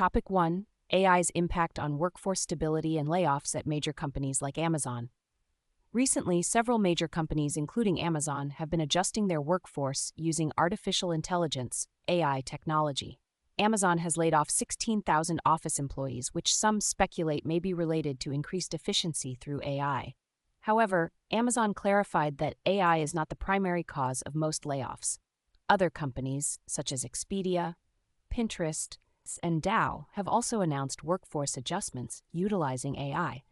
Topic 1: AI's impact on workforce stability and layoffs at major companies like Amazon. Recently, several major companies, including Amazon, have been adjusting their workforce using artificial intelligence, AI technology. Amazon has laid off 16,000 office employees, which some speculate may be related to increased efficiency through AI. However, Amazon clarified that AI is not the primary cause of most layoffs. Other companies, such as Expedia, Pinterest, and Dow, have also announced workforce adjustments utilizing AI.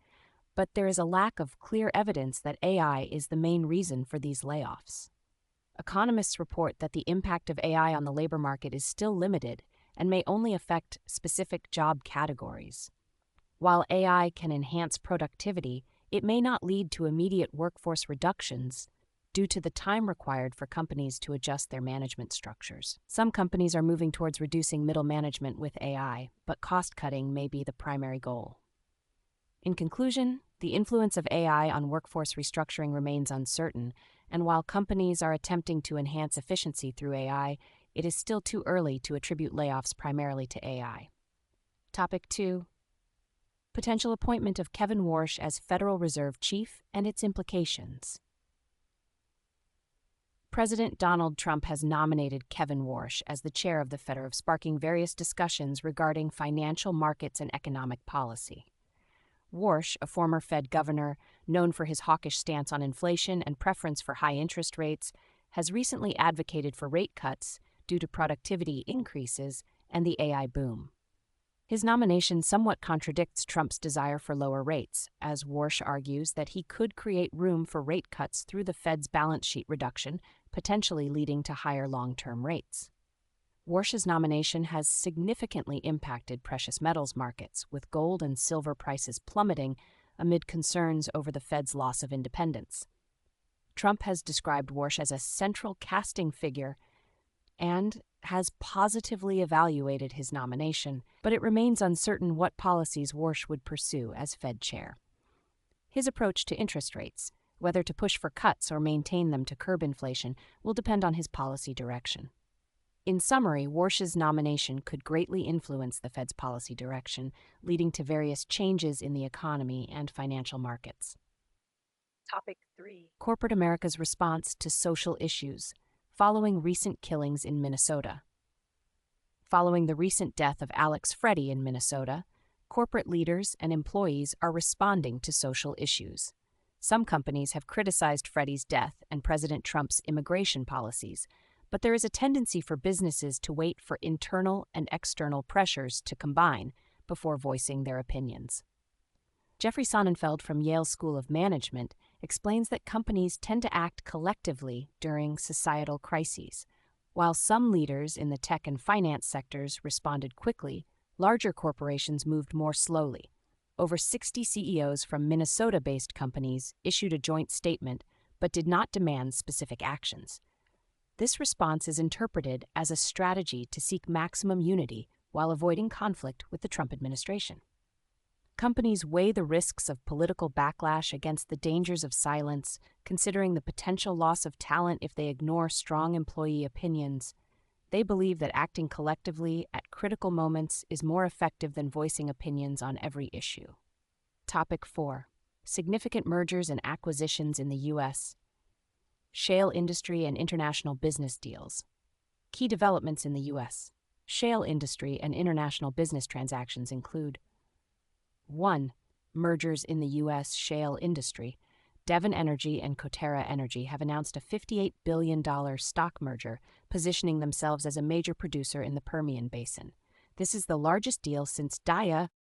But there is a lack of clear evidence that AI is the main reason for these layoffs. Economists report that the impact of AI on the labor market is still limited and may only affect specific job categories. While AI can enhance productivity, it may not lead to immediate workforce reductions due to the time required for companies to adjust their management structures. Some companies are moving towards reducing middle management with AI, but cost-cutting may be the primary goal. In conclusion, the influence of AI on workforce restructuring remains uncertain, and while companies are attempting to enhance efficiency through AI, it is still too early to attribute layoffs primarily to AI. Topic 2: Potential appointment of Kevin Warsh as Federal Reserve Chief and its implications. President Donald Trump has nominated Kevin Warsh as the chair of the Fed, sparking various discussions regarding financial markets and economic policy. Warsh, a former Fed governor known for his hawkish stance on inflation and preference for high interest rates, has recently advocated for rate cuts due to productivity increases and the AI boom. His nomination somewhat contradicts Trump's desire for lower rates, as Warsh argues that he could create room for rate cuts through the Fed's balance sheet reduction, potentially leading to higher long-term rates. Warsh's nomination has significantly impacted precious metals markets, with gold and silver prices plummeting amid concerns over the Fed's loss of independence. Trump has described Warsh as a central casting figure and has positively evaluated his nomination, but it remains uncertain what policies Warsh would pursue as Fed chair. His approach to interest rates, whether to push for cuts or maintain them to curb inflation, will depend on his policy direction. In summary, Warsh's nomination could greatly influence the Fed's policy direction, leading to various changes in the economy and financial markets. Topic 3: Corporate America's response to social issues following recent killings in Minnesota. Following the recent death of Alex Freddie in Minnesota, corporate leaders and employees are responding to social issues. Some companies have criticized Freddie's death and President Trump's immigration policies, but there is a tendency for businesses to wait for internal and external pressures to combine before voicing their opinions. Jeffrey Sonnenfeld from Yale School of Management explains that companies tend to act collectively during societal crises. While some leaders in the tech and finance sectors responded quickly, larger corporations moved more slowly. Over 60 CEOs from Minnesota-based companies issued a joint statement but did not demand specific actions. This response is interpreted as a strategy to seek maximum unity while avoiding conflict with the Trump administration. Companies weigh the risks of political backlash against the dangers of silence, considering the potential loss of talent if they ignore strong employee opinions. They believe that acting collectively at critical moments is more effective than voicing opinions on every issue. Topic 4: Significant mergers and acquisitions in the U.S. Shale industry and international business deals. Key developments in the U.S. shale industry and international business transactions include: 1. Mergers in the U.S. shale industry. Devon Energy and Coterra Energy have announced a $58 billion stock merger, positioning themselves as a major producer in the Permian Basin. This is the largest deal since Daya